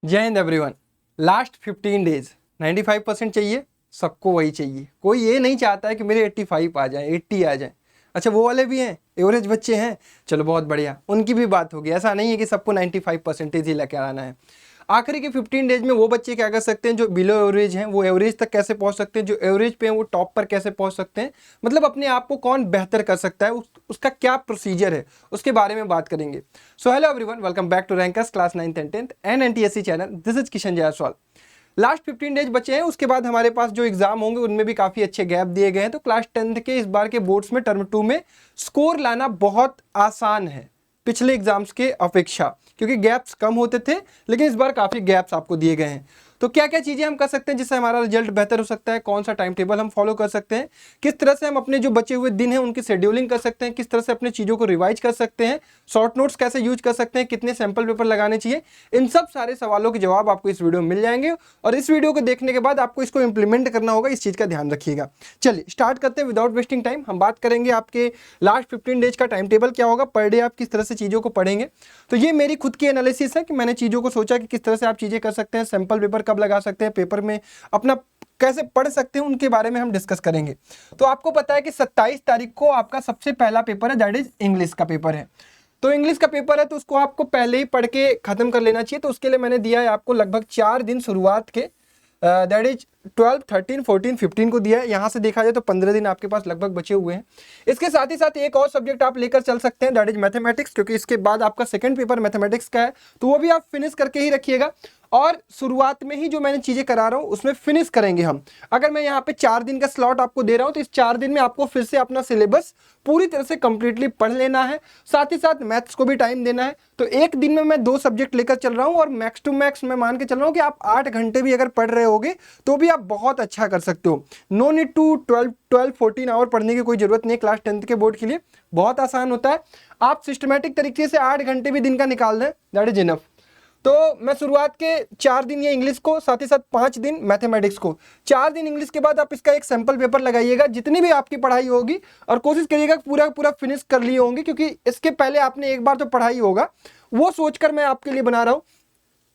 जय Hind everyone. Last 15 days 95% चाहिए, सबको वही चाहिए। कोई ये नहीं चाहता है कि मेरे 85 आ जाए, 80 आ जाए। अच्छा, वो वाले भी हैं, एवरेज बच्चे हैं, चलो बहुत बढ़िया, उनकी भी बात होगी। ऐसा नहीं है कि सबको 95% ही लेकर आना है। आखिरी के 15 डेज में वो बच्चे क्या कर सकते हैं जो बिलो एवरेज हैं, वो एवरेज तक कैसे पहुंच सकते हैं, जो एवरेज पे हैं वो टॉप पर कैसे पहुंच सकते हैं, मतलब अपने आप को कौन बेहतर कर सकता है, उसका क्या प्रोसीजर है, उसके बारे में बात करेंगे। So hello everyone, welcome back to rankers class 9th and 10th and NTSC channel. This is Kishan Jaiswal. Last 15 days बचे हैं, उसके बाद हमारे पास जो एग्जाम होंगे उनमें भी काफ़ी अच्छे गैप दिए गए हैं। तो क्लास 10th के इस बार के बोर्ड्स में टर्म 2 में स्कोर लाना बहुत आसान है पिछले एग्जाम्स के अपेक्षा, क्योंकि गैप्स कम होते थे, लेकिन इस बार काफ़ी गैप्स आपको दिए गए हैं। तो क्या क्या चीज़ें हम कर सकते हैं जिससे हमारा रिजल्ट बेहतर हो सकता है, कौन सा टाइम टेबल हम फॉलो कर सकते हैं, किस तरह से हम अपने जो बचे हुए दिन हैं उनकी शेड्यूलिंग कर सकते हैं, किस तरह से अपने चीज़ों को रिवाइज कर सकते हैं, शॉर्ट नोट्स कैसे यूज कर सकते हैं, कितने सैंपल पेपर लगाने चाहिए, इन सब सारे सवालों के जवाब आपको इस वीडियो में मिल जाएंगे। और इस वीडियो को देखने के बाद आपको इसको इंप्लीमेंट करना होगा, इस चीज़ का ध्यान रखिएगा। चलिए स्टार्ट करते हैं विदाउट वेस्टिंग टाइम। हम बात करेंगे आपके लास्ट 15 डेज का टाइम टेबल क्या होगा, पर डे आप किस तरह से चीज़ों को पढ़ेंगे। तो ये मेरी खुद की एनालिसिस है कि मैंने चीज़ों को सोचा कि किस तरह से आप चीज़ें कर सकते हैं, सैंपल पेपर कब लगा सकते हैं, पेपर में अपना कैसे पढ़ सकते हैं, उनके बारे में हम डिस्कस करेंगे। तो आपको पता है कि 27 तारीख को आपका सबसे पहला पेपर है, दैट इज इंग्लिश का पेपर है। तो इंग्लिश का पेपर है तो उसको आपको पहले ही पढ़ के खत्म कर लेना चाहिए। तो उसके लिए मैंने दिया है आपको लगभग 4 दिन शुरुआत के, दैट इज 12, 13, 14, 15 को दिया है। यहाँ से देखा जाए तो 15 दिन आपके पास लगभग बचे हुए हैं। इसके साथ ही साथ एक और सब्जेक्ट आप लेकर चल सकते हैं, दैट इज मैथमेटिक्स, क्योंकि इसके बाद आपका सेकंड पेपर मैथमेटिक्स का है, तो वो भी आप फिनिश करके ही रखिएगा। और शुरुआत में ही जो मैंने चीज़ें करा रहा हूँ उसमें फिनिश करेंगे हम। अगर मैं यहाँ पे 4 दिन का स्लॉट आपको दे रहा हूँ तो इस 4 दिन में आपको फिर से अपना सिलेबस पूरी तरह से कंप्लीटली पढ़ लेना है, साथ ही साथ मैथ्स को भी टाइम देना है। तो एक दिन में मैं 2 सब्जेक्ट लेकर चल रहा हूँ और मैक्स टू मैक्स मैं मान के चल रहा हूँ कि आप 8 घंटे भी अगर पढ़ रहे होगे तो भी आप बहुत अच्छा कर सकते हो। नो नीड टू 12-14 आवर पढ़ने की कोई ज़रूरत नहीं। क्लास 10th के बोर्ड के लिए बहुत आसान होता है। आप सिस्टमेटिक तरीके से 8 घंटे भी दिन का निकाल दें, दैट इज इनफ। तो मैं शुरुआत के 4 दिन ये इंग्लिश को, साथ ही साथ 5 दिन मैथमेटिक्स को। 4 दिन इंग्लिश के बाद आप इसका एक सैंपल पेपर लगाइएगा, जितनी भी आपकी पढ़ाई होगी, और कोशिश करिएगा पूरा पूरा फिनिश कर लिए होंगे, क्योंकि इसके पहले आपने एक बार तो पढ़ाई होगा, वो सोचकर मैं आपके लिए बना रहा हूँ।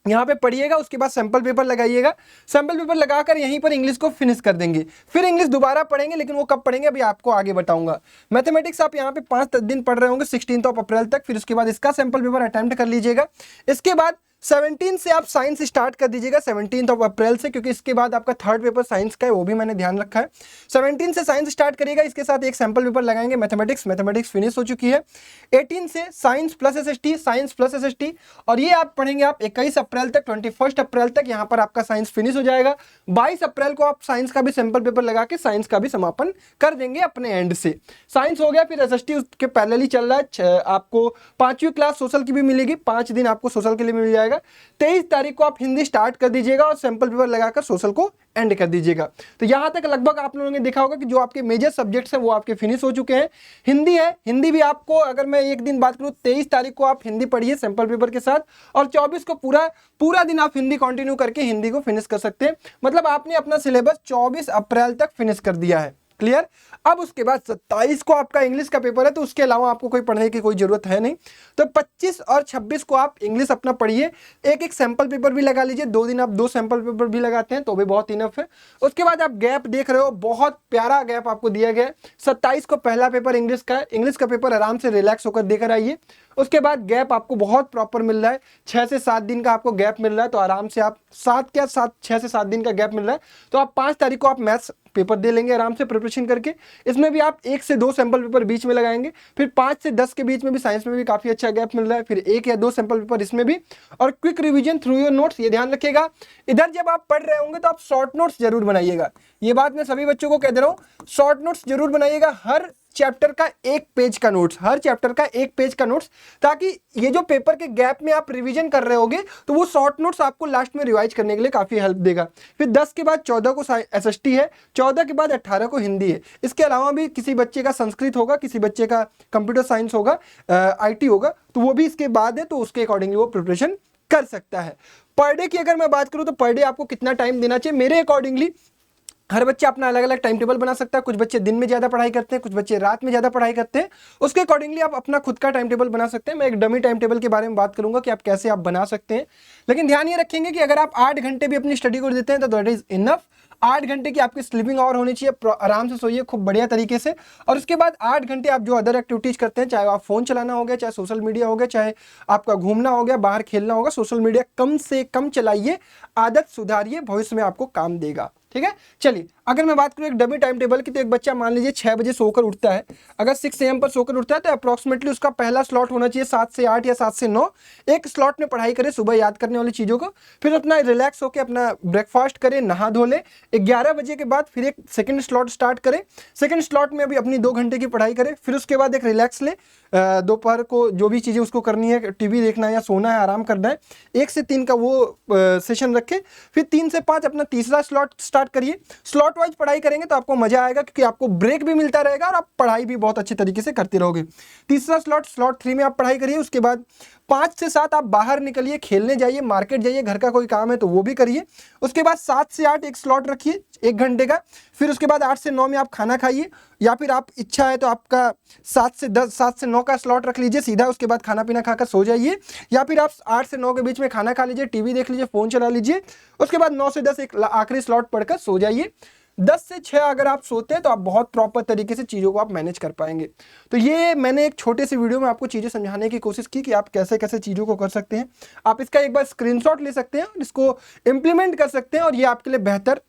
यहाँ पे पढ़िएगा, उसके बाद सैंपल पेपर लगाइएगा। सैंपल पेपर लगाकर यहीं पर इंग्लिश को फिनिश कर देंगे, फिर इंग्लिश दोबारा पढ़ेंगे, लेकिन वो कब पढ़ेंगे अभी आपको आगे बताऊंगा। मैथमेटिक्स आप यहाँ पे 5 दिन पढ़ रहे होंगे 16 अप्रैल तक, फिर उसके बाद इसका सैंपल पेपर अटेम्प्ट कर लीजिएगा। इसके बाद 17 से आप साइंस स्टार्ट कर दीजिएगा, 17 अप्रैल से, क्योंकि इसके बाद आपका थर्ड पेपर साइंस का है, वो भी मैंने ध्यान रखा है। 17 से साइंस स्टार्ट करिएगा, इसके साथ एक सैंपल पेपर लगाएंगे मैथमेटिक्स फिनिश हो चुकी है। 18 से साइंस प्लस एसएसटी, और ये आप पढ़ेंगे आप 21 अप्रैल तक, 21 अप्रैल तक यहाँ पर आपका साइंस फिनिश हो जाएगा। 22 अप्रैल को आप साइंस का भी सैंपल पेपर लगा के साइंस का भी समापन कर देंगे अपने एंड से। साइंस हो गया, फिर एसएसटी उसके पैरेलल ही चल रहा है। आपको 5वीं क्लास सोशल की भी मिलेगी, 5 दिन आपको सोशल के लिए मिल जाएगा। 23 तारीख को आप हिंदी स्टार्ट कर दीजिएगा और सैंपल पेपर लगाकर सोशल को एंड कर दीजिएगा। तो यहां तक लगभग आप लोगों ने देखा होगा कि जो आपके मेजर सब्जेक्ट्स हैं वो आपके फिनिश हो चुके हैं। हिंदी है, हिंदी भी आपको, अगर मैं एक दिन बात करूं, 23 तारीख को आप हिंदी पढ़िए सैंपल पेपर के साथ, और 24 को पूरा दिन आप हिंदी कंटिन्यू करके हिंदी को फिनिश कर सकते हैं। मतलब आपने अपना सिलेबस 24 अप्रैल तक फिनिश कर दिया है। क्लियर। अब उसके बाद 27 को आपका इंग्लिश का पेपर है, तो उसके अलावा आपको कोई पढ़ने की कोई जरूरत है नहीं। तो 25 और 26 को आप इंग्लिश अपना पढ़िए, एक सैंपल पेपर भी लगा लीजिए। 2 दिन आप 2 सैंपल पेपर भी लगाते हैं तो भी बहुत इनफ है। उसके बाद आप गैप देख रहे हो, बहुत प्यारा गैप आपको दिया गया है। 27 को पहला पेपर इंग्लिश का है, इंग्लिश का पेपर आराम से रिलैक्स होकर देकर आइए। उसके बाद गैप आपको बहुत प्रॉपर मिल रहा है, 6 से 7 दिन का आपको गैप मिल रहा है, तो आराम से आप 6 से 7 दिन का गैप मिल रहा है, तो आप 5 तारीख को आप मैथ्स पेपर दे लेंगे आराम से प्रिपरेशन करके। इसमें भी आप 1 से 2 सैंपल पेपर बीच में लगाएंगे, फिर 5 से 10 के बीच में भी साइंस में भी काफ़ी अच्छा गैप मिल रहा है, फिर 1 या 2 सैंपल पेपर इसमें भी, और quick revision through your notes. ये ध्यान रखिएगा, इधर जब आप पढ़ रहे होंगे तो आप शॉर्ट नोट्स जरूर बनाइएगा। ये बात मैं सभी बच्चों को कह दे रहा हूँ, शॉर्ट नोट्स जरूर बनाइएगा। हर चैप्टर का 1 पेज का नोट्स, हर चैप्टर का 1 पेज का नोट्स, ताकि ये जो पेपर के गैप में आप रिवीजन कर रहे होगे तो वो शॉर्ट नोट्स आपको लास्ट में रिवाइज करने के लिए काफ़ी हेल्प देगा। फिर 10 के बाद 14 को एसएसटी है, 14 के बाद 18 को हिंदी है। इसके अलावा भी किसी बच्चे का संस्कृत होगा, किसी बच्चे का कंप्यूटर साइंस होगा, आईटी होगा, तो वो भी इसके बाद है, तो उसके अकॉर्डिंगली वो प्रिपरेशन कर सकता है। पर डे की अगर मैं बात करूँ तो पर डे आपको कितना टाइम देना चाहिए, मेरे अकॉर्डिंगली हर बच्चा अपना अलग अलग टाइम टेबल बना सकता है। कुछ बच्चे दिन में ज़्यादा पढ़ाई करते हैं, कुछ बच्चे रात में ज़्यादा पढ़ाई करते हैं। उसके अकॉर्डिंगली आप अपना खुद का टाइम टेबल बना सकते हैं। मैं एक डमी टाइम टेबल के बारे में बात करूंगा कि आप कैसे आप बना सकते हैं। लेकिन ध्यान ये रखेंगे कि अगर आप 8 घंटे भी अपनी स्टडी को देते हैं तो दैट इज इनफ। 8 घंटे की आपकी स्लीपिंग आवर होनी चाहिए, आराम से सोइए खूब बढ़िया तरीके से। और उसके बाद 8 घंटे आप जो अदर एक्टिविटीज करते हैं, चाहे आप फोन चलाना हो गया, चाहे सोशल मीडिया हो गया, चाहे आपका घूमना हो गया, बाहर खेलना होगा, सोशल मीडिया कम से कम चलाइए, आदत सुधारिए, भविष्य में आपको काम देगा। ठीक है, चलिए अगर मैं बात करूं एक डमी टाइम टेबल की, तो एक बच्चा मान लीजिए 6 बजे सोकर उठता है। अगर 6 AM पर सोकर उठता है तो अप्रॉक्सीमेटली उसका पहला स्लॉट होना चाहिए 7 से 8 या 7 से 9। एक स्लॉट में पढ़ाई करे सुबह याद करने वाली चीज़ों को, फिर अपना रिलैक्स होकर अपना ब्रेकफास्ट करे, नहा धो ले। 11 बजे के बाद फिर एक सेकंड स्लॉट स्टार्ट करे। सेकंड स्लॉट में अभी अपनी 2 घंटे की पढ़ाई करे। फिर उसके बाद एक रिलैक्स ले, दोपहर को जो भी चीज़ें उसको करनी है, टीवी देखना है या सोना है, आराम करना है, 1 से 3 का वो सेशन रखे। फिर 3 से 5 अपना तीसरा स्लॉट स्टार्ट करिए। स्लॉट वाइज पढ़ाई करेंगे तो आपको मजा आएगा, क्योंकि आपको ब्रेक भी मिलता रहेगा और आप पढ़ाई भी बहुत अच्छे तरीके से करते रहोगे। तीसरा स्लॉट 3 में आप पढ़ाई करिए। उसके बाद 5 से 7 आप बाहर निकलिए, खेलने जाइए, मार्केट जाइए, घर का कोई काम है तो वो भी करिए। उसके बाद 7 से 8 एक स्लॉट रखिए 1 घंटे का। फिर उसके बाद 8 से 9 में आप खाना खाइए, या फिर आप इच्छा है तो आपका 7 से 10, 7 से 9 का स्लॉट रख लीजिए सीधा। उसके बाद खाना पीना खाकर सो जाइए, या फिर आप 8 से 9 के बीच में खाना खा लीजिए, टीवी देख लीजिए, फोन चला लीजिए। उसके बाद 9 से 10 एक आखिरी स्लॉट पढ़कर सो जाइए। 10 से 6 अगर आप सोते हैं तो आप बहुत प्रॉपर तरीके से चीज़ों को आप मैनेज कर पाएंगे। तो ये मैंने एक छोटे से वीडियो में आपको चीज़ें समझाने की कोशिश की कि आप कैसे कैसे चीज़ों को कर सकते हैं। आप इसका एक बार स्क्रीनशॉट ले सकते हैं और इसको इम्प्लीमेंट कर सकते हैं, और ये आपके लिए बेहतर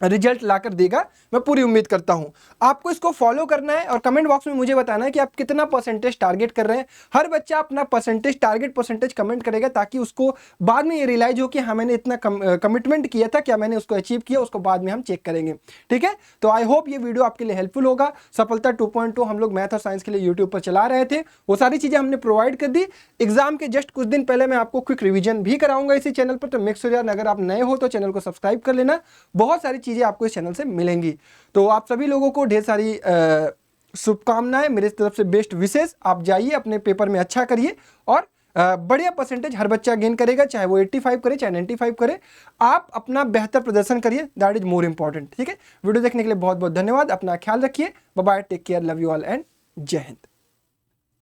रिजल्ट लाकर देगा, मैं पूरी उम्मीद करता हूं। आपको इसको फॉलो करना है और कमेंट बॉक्स में मुझे बताना है कि आप कितना परसेंटेज टारगेट कर रहे हैं। हर बच्चा अपना परसेंटेज कमेंट करेगा, ताकि उसको बाद में ये रियलाइज हो कि हाँ मैंने इतना कमिटमेंट किया था, क्या मैंने उसको अचीव किया, उसको बाद में हम चेक करेंगे। ठीक है, तो आई होप ये वीडियो आपके लिए हेल्पफुल होगा। सफलता 2.2 हम लोग मैथ और साइंस के लिए यूट्यूब पर चला रहे थे, वो सारी चीज़ें हमने प्रोवाइड कर दी। एग्जाम के जस्ट कुछ दिन पहले मैं आपको क्विक रिविजन भी कराऊंगा इसी चैनल पर, तो मेक श्योर यार अगर आप नए हो तो चैनल को सब्सक्राइब कर लेना। बहुत सारी चीज़ें आपको इस चैनल से मिलेंगी। तो आप सभी लोगों को ढेर सारी शुभकामनाएं, मेरे तरफ से बेस्ट विशेष। आप जाइए अपने पेपर में अच्छा करिए और बढ़िया परसेंटेज हर बच्चा गेन करेगा, चाहे वो 85 करे चाहे 95 करे। आप अपना बेहतर प्रदर्शन करिए, दैट इज मोर इंपॉर्टेंट। ठीक है, वीडियो देखने के लिए बहुत बहुत धन्यवाद। अपना ख्याल रखिए, bye bye, take care, love you all and जय हिंद।